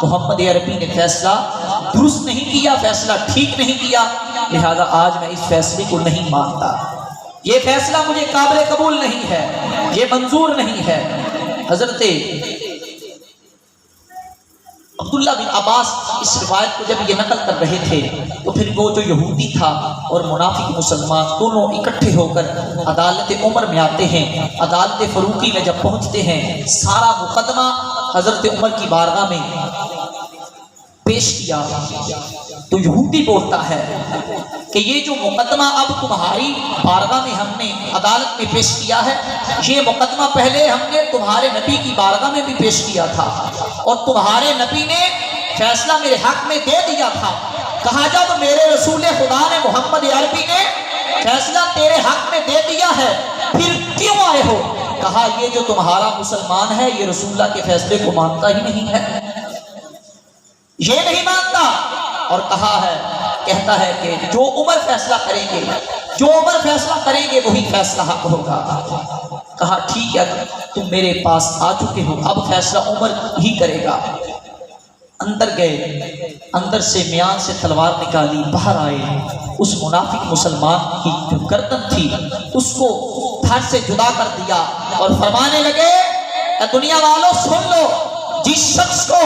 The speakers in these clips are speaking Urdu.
محمد عربی نے فیصلہ درست نہیں کیا، فیصلہ ٹھیک نہیں کیا، لہذا آج میں اس فیصلے کو نہیں مانتا، یہ فیصلہ مجھے قابل قبول نہیں ہے، یہ منظور نہیں ہے۔ حضرت عبداللہ بن عباس اس روایت کو جب یہ نقل کر رہے تھے تو پھر وہ جو یہودی تھا اور منافق مسلمان دونوں اکٹھے ہو کر عدالت عمر میں آتے ہیں۔ عدالت فروقی میں جب پہنچتے ہیں، سارا مقدمہ حضرت عمر کی بارگاہ میں پیش کیا تو یہودی بولتا ہے کہ یہ جو مقدمہ اب تمہاری بارگاہ میں ہم نے عدالت میں پیش کیا ہے، یہ مقدمہ پہلے ہم نے تمہارے نبی کی بارگاہ میں بھی پیش کیا تھا اور تمہارے نبی نے فیصلہ میرے حق میں دے دیا تھا۔ کہا جب میرے رسول خدا نے محمد عربی نے فیصلہ تیرے حق میں دے دیا ہے پھر کیوں آئے ہو؟ کہا یہ جو تمہارا مسلمان ہے یہ رسول اللہ کے فیصلے کو مانتا ہی نہیں ہے، یہ نہیں مانتا، اور کہتا ہے کہ جو عمر فیصلہ کریں گے، جو عمر فیصلہ کریں گے وہی فیصلہ حق ہوگا۔ کہا ٹھیک ہے، تم میرے پاس آ چکے ہو، اب فیصلہ عمر ہی کرے گا۔ اندر گئے، اندر سے میان سے تلوار نکالی، باہر آئے، اس منافق مسلمان کی جو گردن تھی اس کو دھڑ سے جدا کر دیا اور فرمانے لگے اے دنیا والوں سن لو، جس شخص کو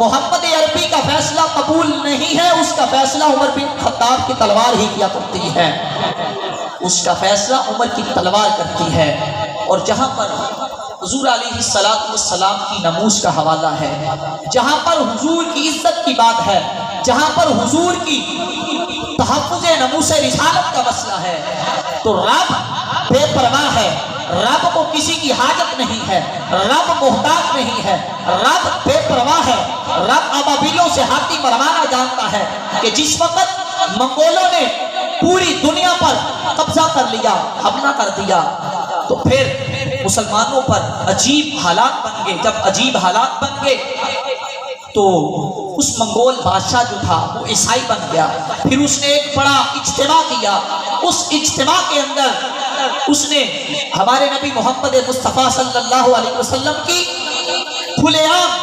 محمد عربی کا فیصلہ قبول نہیں ہے اس کا فیصلہ عمر بن خطاب کی تلوار ہی کیا کرتی ہے، اس کا فیصلہ عمر کی تلوار کرتی ہے۔ اور جہاں پر حضور علیہ السلام کی ناموس کا حوالہ ہے، جہاں پر حضور کی عزت کی بات ہے، جہاں پر حضور کی تحفظ ناموس رسالت کا مسئلہ ہے، تو رب بے پرواہ ہے، رب کو کسی کی حاجت نہیں ہے، رب محتاج نہیں ہے، رب بے پرواہ ہے، رب ابابیلوں سے ہاتھی مروانا جانتا ہے کہ جس وقت منگولوں نے پوری دنیا پر قبضہ کر لیا، حملہ کر دیا، تو پھر مسلمانوں پر عجیب حالات بن گئے۔ جب عجیب حالات بن گئے تو اس منگول بادشاہ جو تھا وہ عیسائی بن گیا، پھر اس نے ایک بڑا اجتماع کیا، اس اجتماع کے اندر اس نے ہمارے نبی محمد مصطفیٰ صلی اللہ علیہ وسلم کی کھلے عام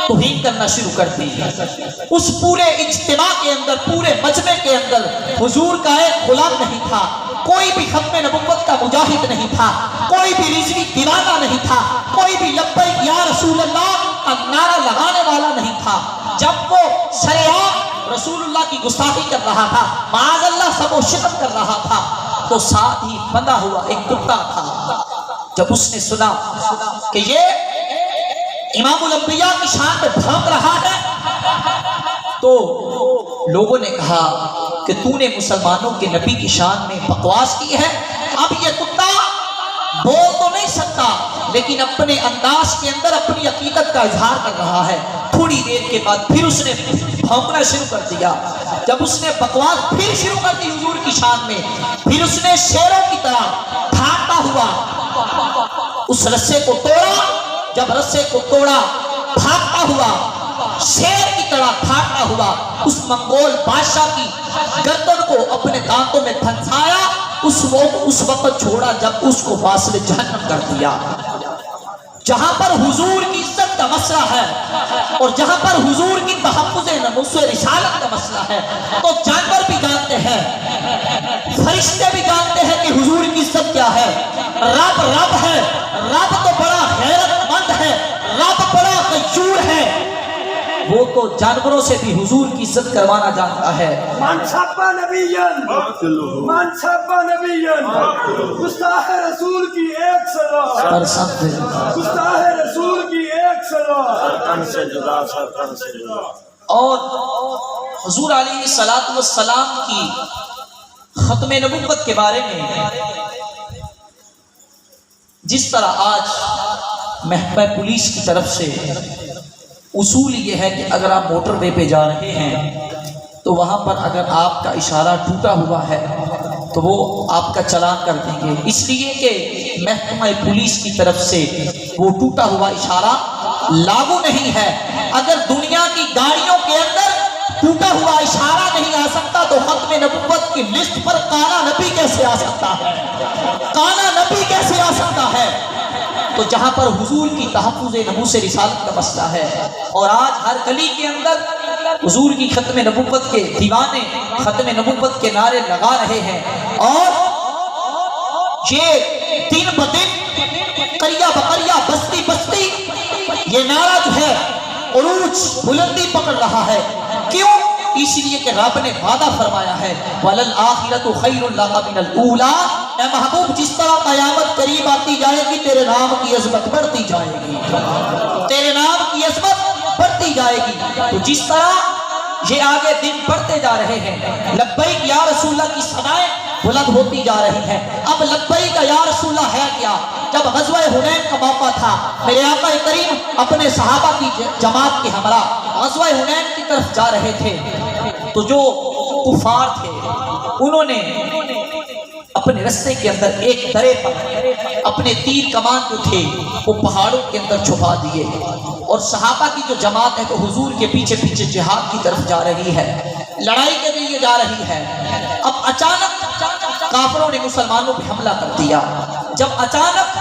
توہین کرنا شروع کر دی۔ اس پورے اجتماع کے اندر، پورے مجمع کے اندر حضور کا ایک غلام نہیں تھا، کوئی بھی ختم نبوت کا مجاہد نہیں تھا، کوئی بھی رضوی دیوانہ نہیں تھا، کوئی بھی لبیک یا رسول اللہ کا نعرہ لگانے والا نہیں تھا۔ جب وہ شریعت رسول اللہ کی گستاخی کر رہا تھا، معاذ اللہ سب و شتم کر رہا تھا، تو ساتھ ہی بندھا ہوا ایک کتا تھا، جب اس نے سنا کہ یہ امام الانبیاء کی شان میں بھونک رہا ہے تو لوگوں نے کہا کہ تو نے مسلمانوں کے نبی کی شان میں بکواس کی ہے، اب یہ کتا بول تو نہیں سکتا لیکن اپنے انداز کے اندر اپنی عقیدت کا اظہار کر رہا ہے۔ تھوڑی دیر کے بعد پھر اس نے بھونکنا شروع کر دیا، جب اس نے بکواس پھر شروع کر دی حضور کی شان میں، پھر اس نے شیروں کی طرح بھاگتا ہوا اس رسے کو توڑا، جب رسے کو توڑا بھاگتا ہوا شیر کی طرح بھاگتا ہوا اس منگول بادشاہ کی گردن کو اپنے دانتوں میں پھنسایا، اس وقت چھوڑا جب اس کو واصل جہنم کر دیا۔ جہاں پر حضور کی عزت کا مسئلہ ہے اور جہاں پر حضور کی تحفظ ناموس رسالت کا مسئلہ ہے تو جانور بھی جانتے ہیں، فرشتے بھی جانتے ہیں کہ حضور کی عزت کیا ہے۔ رب رب ہے، رب تو بڑا غیرت مند ہے، رب بڑا غیور ہے، وہ تو جانوروں سے بھی حضور کی عزت کروانا جانتا ہے۔ من سب نبیًا من سب نبیًا گستاخ رسول کی ایک سزا، گستاخ رسول کی ایک سزا، سرکن سے جدا، سرکن سے جدا۔ اور حضور علیہ السلام کی ختم نبوت کے بارے میں جس طرح آج محکمہ پولیس کی طرف سے اصول یہ ہے کہ اگر آپ موٹر وے پہ جا رہے ہیں تو وہاں پر اگر آپ کا اشارہ ٹوٹا ہوا ہے تو وہ آپ کا چلان کر دیں گے، اس لیے کہ محکمہ پولیس کی طرف سے وہ ٹوٹا ہوا اشارہ لاگو نہیں ہے۔ اگر دنیا کی گاڑیوں کے اندر ٹوٹا ہوا اشارہ نہیں آ سکتا تو ختم نبوت کی لسٹ پر کالا نبی کیسے آ سکتا ہے؟ کالا نبی کیسے آ سکتا ہے؟ تو جہاں پر حضور کی تحفظ نبوت رسالت کا مسئلہ ہے، اور آج ہر گلی کے اندر حضور کی ختم نبوت کے دیوانے ختم نبوت کے نعرے لگا رہے ہیں، اور یہ دن بدن قریہ بقریہ بستی بستی یہ نعرہ جو ہے عروج بلندی پکڑ رہا ہے۔ کیوں؟ اس لیے کہ رب نے وعدہ فرمایا ہے وَلَلْآخِرَةُ خَيْرٌ لَكَ مِنَ الْأُولَىٰ، اے محبوب جس طرح قیامت قریب آتی جائے گی تیرے نام کی عظمت بڑھتی جائے گی، تیرے نام کی عظمت بڑھتی جائے گی۔ تو جس طرح یہ آگے دن بڑھتے جا رہے ہیں، لبیک یا رسول اللہ کی صدائیں بلند ہوتی جا رہی ہیں۔ اب لبیک یا رسول اللہ ہے کیا؟ جب غزوہ حنین کا موقع تھا، میرے آقا کریم اپنے صحابہ کی جماعت کے ہمراہ غزوہ حنین کی طرف جا رہے تھے، تو جو کفار تھے انہوں نے اپنے رستے کے اندر ایک درے پر اپنے تیر کمان جو تھے وہ پہاڑوں کے اندر چھپا دیے، اور صحابہ کی جو جماعت ہے تو حضور کے پیچھے پیچھے جہاد کی طرف جا رہی ہے، لڑائی کے لیے جا رہی ہے۔ اب اچانک کافروں نے مسلمانوں پہ حملہ کر دیا۔ جب اچانک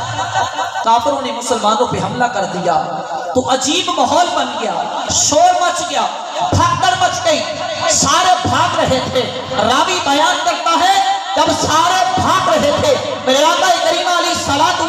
کافروں نے مسلمانوں پہ حملہ کر دیا تو عجیب ماحول بن گیا، شور مچ گیا، بھگدڑ مچ گئی، سارے بھاگ رہے تھے۔ راوی بیان کرتا ہے جب سارے بھاگ رہے تھے، میرے آقا کریم علیہ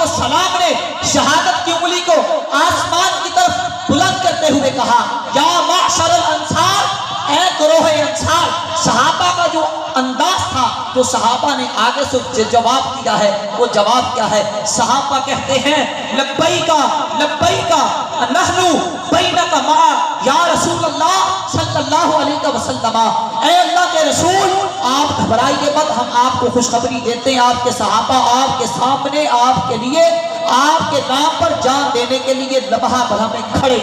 السلام نے شہادت کی انگلی کو آسمان کی طرف بلند کرتے ہوئے کہا یا معشر الانصار، اے گروہ انصار۔ صحابہ کا جو انداز تھا جو صحابہ نے آگے سے جواب دیا ہے وہ جواب کیا ہے؟ صحابہ کہتے ہیں لبیکا لبیکا نحنو بینک مع یا رسول اللہ صلی اللہ علیہ وسلم، اے اللہ کے رسول آپ گھبرائیے مت، ہم آپ کو خوشخبری دیتے ہیں، آپ کے صحابہ آپ کے سامنے آپ کے لیے آپ کے نام پر جان دینے کے لیے لمحہ بھر میں کھڑے۔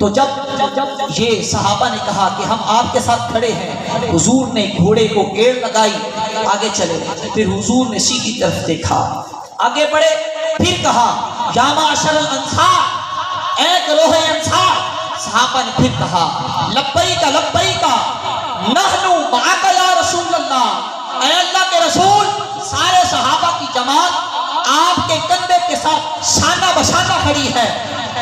تو جب یہ صحابہ نے کہا کہ ہم آپ کے ساتھ کھڑے ہیں، حضور نے گھوڑے کو گیڑ لگائی، آگے چلے۔ پھر حضور نے سیدھی طرف دیکھا، آگے بڑھے، پھر کہا یا معشر الانصار، اے گروہ انصار۔ صحابہ نے پھر کہا لبیک لبیک نحنو معک یا رسول اللہ، اے اللہ کے رسول۔ سارے صحابہ کی جماعت آپ کے کندھے کے ساتھ شانہ بشانہ کھڑی ہے۔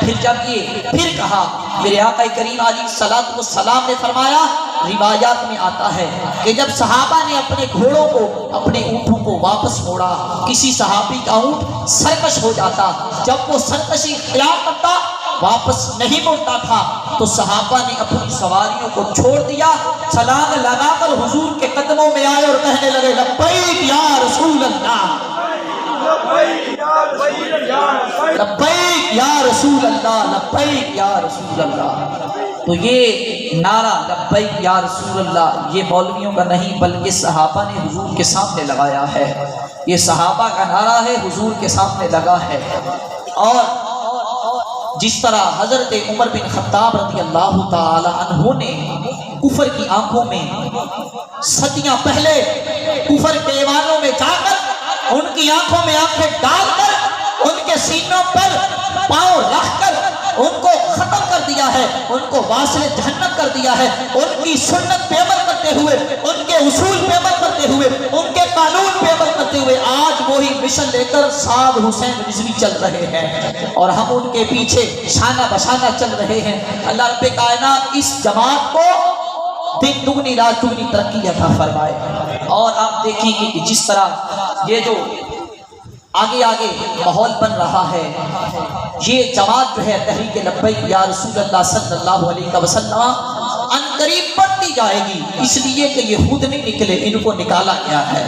پھر جب یہ پھر کہا، میرے آقا کریم علیہ السلام نے فرمایا، روایات میں آتا ہے کہ جب صحابہ نے اپنے گھوڑوں کو اپنے اونٹوں کو واپس موڑا، کسی صحابی کا اونٹ سرکش ہو جاتا، جب وہ سرکشی اختیار کرتا واپس نہیں مڑتا تھا تو صحابہ نے اپنی سواریوں کو چھوڑ دیا، چھلانگ لگا کر حضور کے قدموں میں آئے اور کہنے لگے لبیک یا رسول اللہ، لبیک یا رسول اللہ، لبیک یا رسول اللہ۔ تو یہ نعرہ لبیک یا رسول اللہ یہ مولویوں کا نہیں بلکہ صحابہ نے حضور کے سامنے لگایا ہے، یہ صحابہ کا نعرہ ہے، حضور کے سامنے لگا ہے۔ اور جس طرح حضرت عمر بن خطاب رضی اللہ تعالی عنہ نے کفر کی آنکھوں میں صدیاں پہلے کفر کے ایوانوں میں جا کر ان کی آنکھوں میں آنکھیں ڈال کر ان کے سینوں پر پاؤں رکھ کر ان کو ختم کر دیا ہے، ان کو واصل جہنم کر دیا ہے، ان کی سنت پہ عمل کرتے ہوئے، ان کے اصول پہ عمل کرتے ہوئے، ان کے قانون پہ عمل کرتے ہوئے آج وہی مشن لے کر سعد حسین رضوی چل رہے ہیں اور ہم ان کے پیچھے شانہ بشانہ چل رہے ہیں۔ اللہ رب کائنات اس جماعت کو دن دگنی رات دگنی ترقی عطا فرمائے۔ اور آپ دیکھیں گے کہ جس طرح یہ جو آگے آگے ماحول بن رہا ہے، یہ جماعت جو ہے تحریک لبیک یا رسول اللہ صلی اللہ علیہ وسلم ان قریب بڑھتی جائے گی، اس لیے کہ یہ خود نہیں نکلے، ان کو نکالا گیا ہے،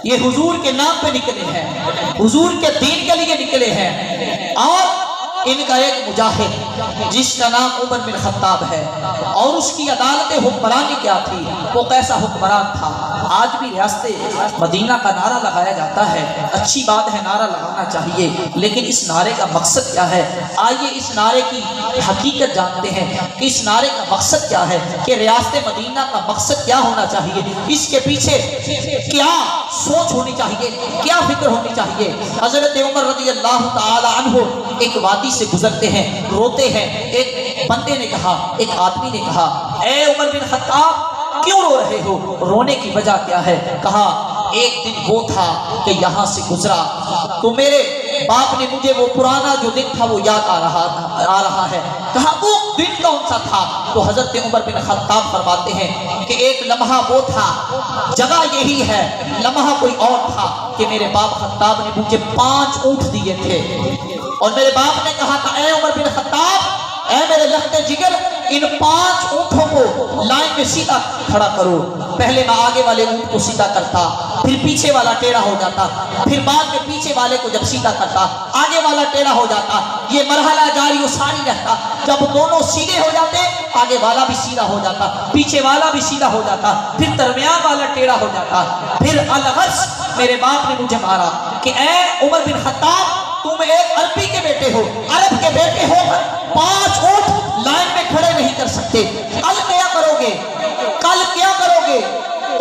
یہ حضور کے نام پہ نکلے ہیں، حضور کے دین کے لیے نکلے ہیں۔ اور ان کا ایک مجاہد جس کا نام عمر بن خطاب ہے، اور اس کی عدالت حکمرانی کیا تھی، وہ کیسا حکمران تھا۔ آج بھی ریاست مدینہ کا نعرہ لگایا جاتا ہے، اچھی بات ہے، نعرہ لگانا چاہیے، لیکن اس نعرے کا مقصد کیا ہے؟ آئیے اس نعرے کی حقیقت جانتے ہیں کہ اس نعرے کا مقصد کیا ہے، کہ ریاست مدینہ کا مقصد کیا ہونا چاہیے، اس کے پیچھے کیا سوچ ہونی چاہیے، کیا فکر ہونی چاہیے۔ حضرت عمر رضی اللہ تعالی عنہ ایک وادی سے گزرتے ہیں، روتے ہیں۔ ایک بندے نے کہا، ایک آدمی نے کہا، اے عمر بن خطاب کیوں رو رہے ہو؟ رونے کی وجہ کیا ہے؟ کہا ایک دن وہ تھا کہ یہاں سے گزرا تو میرے باپ نے مجھے وہ پرانا جو دن تھا وہ یاد آ رہا ہے. کہا وہ دن کون سا تھا؟ تو حضرت عمر بن خطاب فرماتے ہیں کہ ایک لمحہ وہ تھا، جگہ یہی ہے، لمحہ کوئی اور تھا کہ میرے باپ خطاب نے مجھے 5 اونٹ دیے تھے اور میرے باپ نے کہا تھا اے عمر بن خطاب، اے میرے لخت جگر، ان 5 اونٹوں کو لائن میں سیدھا کھڑا کرو. پہلے میں آگے والے اونٹ کو سیدھا کرتا، پھر پیچھے والا ٹیڑھا ہو جاتا، پھر بعد میں پیچھے والے کو جب سیدھا کرتا آگے والا ٹیڑھا ہو جاتا. یہ مرحلہ جاری و ساری رہتا. جب دونوں سیدھے ہو جاتے آگے والا بھی سیدھا ہو جاتا، پیچھے والا بھی سیدھا ہو جاتا، پھر درمیان والا ٹیڑھا ہو جاتا. پھر الغرض میرے باپ نے مجھے مارا کہ اے عمر بن خطاب، تم ایک عربی کے بیٹے ہو، عرب کے بیٹے ہو کر 5 اونٹ لائن میں کھڑے نہیں کر سکتے. کل کیا کرو گے؟ کل کیا کرو گے؟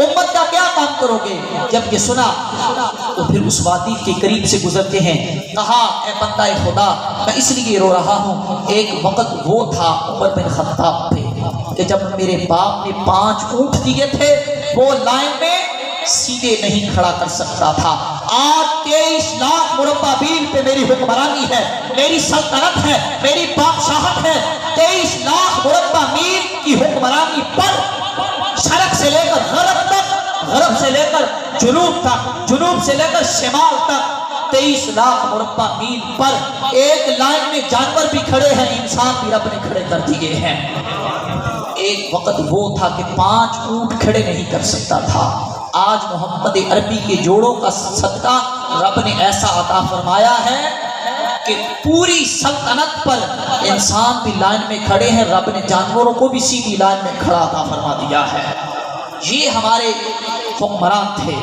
امت کا کیا کام کرو گے؟ جب یہ سنا تو پھر اس وادی کے قریب سے گزرتے ہیں. کہا اے بندہ خدا، میں اس لیے رو رہا ہوں، ایک وقت وہ تھا عمر بن خطاب پہ کہ جب میرے باپ نے 5 اونٹ دیے تھے وہ لائن میں سیدھے نہیں کھڑا کر سکتا تھا. آج 23 لاکھ مربع میل پہ میری حکمرانی ہے، میری سلطنت ہے، میری بادشاہت ہے. 23 لاکھ مربع میل کی حکمرانی پر شرق سے لے کر غرب تک، غرب سے لے کر جنوب تک، جنوب سے لے کر شمال تک 23 لاکھ مربع میل پر ایک لائن میں جانور بھی کھڑے ہیں، انسان بھی رب نے کھڑے کر دیے ہیں. ایک وقت وہ تھا کہ 5 اونٹ کھڑے نہیں کر سکتا تھا. آج محمد عربی کے جوڑوں کا صدقہ رب نے ایسا عطا فرمایا ہے کہ پوری سلطنت پر انسان بھی لائن میں کھڑے ہیں. رب نے جانوروں کو بھی سیدھی لائن میں کھڑا عطا فرما دیا ہے. یہ ہمارے حکمران تھے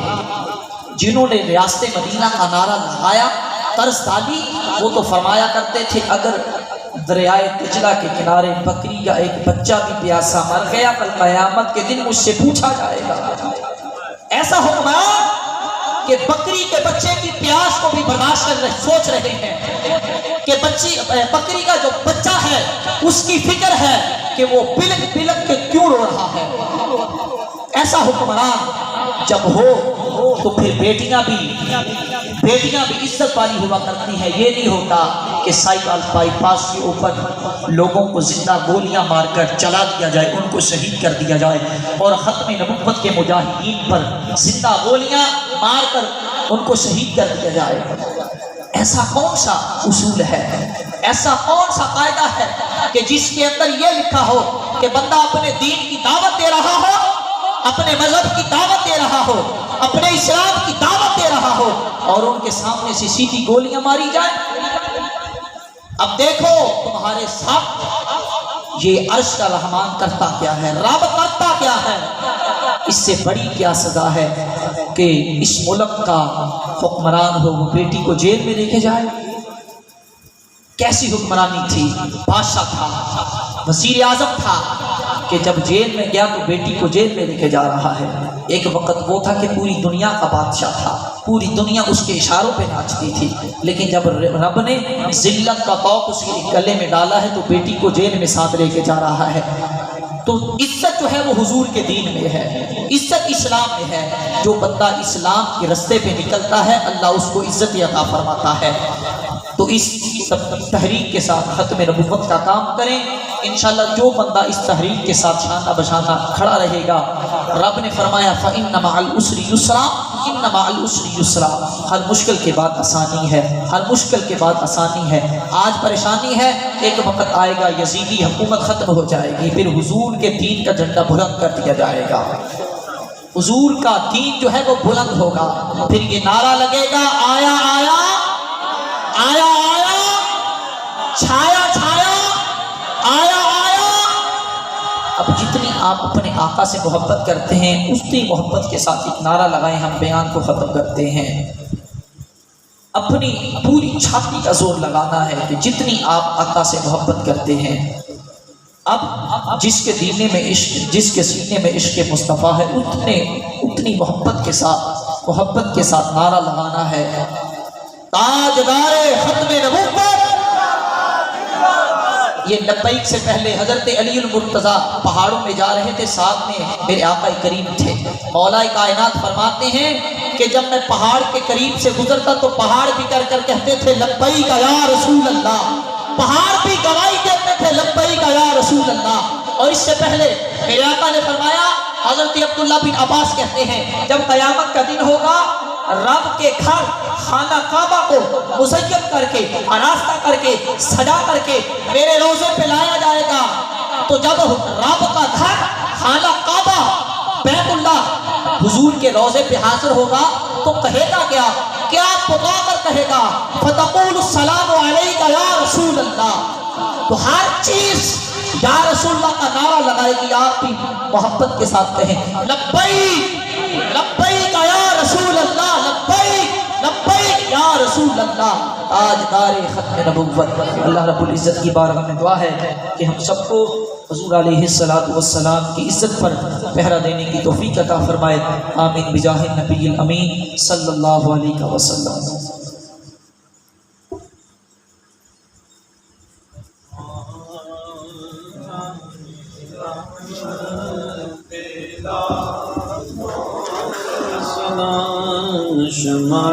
جنہوں نے ریاست مدینہ کا نعرہ لگایا، طرز ڈالی. وہ تو فرمایا کرتے تھے اگر دریائے دجلہ کے کنارے بکری یا ایک بچہ بھی پیاسا مر گیا کل قیامت کے دن مجھ سے پوچھا جائے گا. ایسا حکمران کہ بکری کے بچے کی پیاس کو بھی برداشت کر رہے، سوچ رہے ہیں کہ بکری کا جو بچہ ہے اس کی فکر ہے کہ وہ بلک بلک کے کیوں رو رہا ہے. ایسا حکمران جب ہو تو پھر بیٹیاں بھی عزت والی ہوا کرتی ہیں. یہ نہیں ہوتا کہ سائیکل بائی پاس کے اوپر لوگوں کو زندہ گولیاں مار کر چلا دیا جائے، ان کو شہید کر دیا جائے، اور ختم نبوت کے مجاہدین پر زندہ گولیاں مار کر ان کو شہید کر دیا جائے. ایسا کون سا اصول ہے، ایسا کون سا قاعدہ ہے کہ جس کے اندر یہ لکھا ہو کہ بندہ اپنے دین کی دعوت دے رہا ہو، اپنے مذہب کی دعوت دے رہا ہو، اپنے اسلام کی دعوت دے رہا ہو اور ان کے سامنے سے سیدھی گولیاں ماری جائیں؟ اب دیکھو تمہارے ساتھ یہ عرش کا رحمان کرتا کیا ہے، رب کرتا کیا ہے. اس سے بڑی کیا سزا ہے کہ اس ملک کا حکمران ہو وہ بیٹی کو جیل میں لے کے جائے. کیسی حکمرانی تھی، بادشاہ تھا، وزیر اعظم تھا کہ جب جیل میں گیا تو بیٹی کو جیل میں لے کے جا رہا ہے. ایک وقت وہ تھا کہ پوری دنیا کا بادشاہ تھا، پوری دنیا اس کے اشاروں پہ ناچتی تھی، لیکن جب رب نے ذلت کا طوق اس کے گلے میں ڈالا ہے تو بیٹی کو جیل میں ساتھ لے کے جا رہا ہے. تو عزت جو ہے وہ حضور کے دین میں ہے، عزت اسلام میں ہے. جو بندہ اسلام کے رستے پہ نکلتا ہے اللہ اس کو عزت عطا فرماتا ہے. تو اس تحریک کے ساتھ ختم نبوت کا کام کریں انشاءاللہ. جو بندہ اس تحریک کے ساتھ شانہ بشانہ کھڑا رہے گا، رب نے فرمایا فَإِنَّ مَعَ الْعُسْرِ يُسْرًا إِنَّ مَعَ الْعُسْرِ يُسْرًا. ہر مشکل کے بعد آسانی ہے، ہر مشکل کے بعد آسانی ہے. آج پریشانی ہے، ایک وقت آئے گا یزیدی حکومت ختم ہو جائے گی، پھر حضور کے دین کا جھنڈا بلند کر دیا جائے گا. حضور کا دین جو ہے وہ بلند ہوگا. پھر یہ نعرہ لگے گا آیا آیا آیا آیا، چھایا چھایا، آیا آیا. اب جتنی آپ اپنے آقا سے محبت کرتے ہیں اتنی محبت کے ساتھ ایک نعرہ لگائیں. ہم بیان کو ختم کرتے ہیں. اپنی پوری چھاتی کا زور لگانا ہے کہ جتنی آپ آقا سے محبت کرتے ہیں. اب جس کے سینے میں عشق مصطفیٰ ہے اتنی محبت کے ساتھ نعرہ لگانا ہے تاجدار ختم نبوت. یہ لبیک سے پہلے حضرت علی المرتضیٰ پہاڑوں میں جا رہے تھے، ساتھ میں میرے آقا کریم تھے. مولا کائنات فرماتے ہیں کہ جب میں پہاڑ کے قریب سے گزرتا تو پہاڑ بھی کر کہتے تھے لبیک یا رسول اللہ، پہاڑ بھی گواہی دیتے تھے لبیک یا رسول اللہ۔ اور اس سے پہلے میرے آقا نے فرمایا، حضرت عبداللہ بن عباس کہتے ہیں جب قیامت کا دن ہوگا رب کے گھر خانہ کعبہ کو مزین کر کے آراستہ کر کے سجا کر کے میرے روزے پہ لایا جائے گا، تو جب رب کا گھر خانہ کعبہ بیت اللہ حضور کے روزے پہ حاضر ہوگا تو کہے گا کیا پکا کر کہے گا فتقول السلام علیک یا رسول اللہ، تو ہر چیز یا رسول اللہ کا نعرہ لگائے گی، آپ بھی محبت کے ساتھ کہیں لبیک لبیک یا رسول اللہ، لبیک لبیک یا رسول اللہ، تاجدار ختم نبوت۔ اللہ رب العزت کی بارگاہ میں دعا ہے کہ ہم سب کو حضور علیہ الصلوۃ والسلام کی عزت پر پہرا دینے کی توفیق عطا فرمائے، آمین بجاہ النبی الامین صلی اللہ علیہ وسلم۔ شمع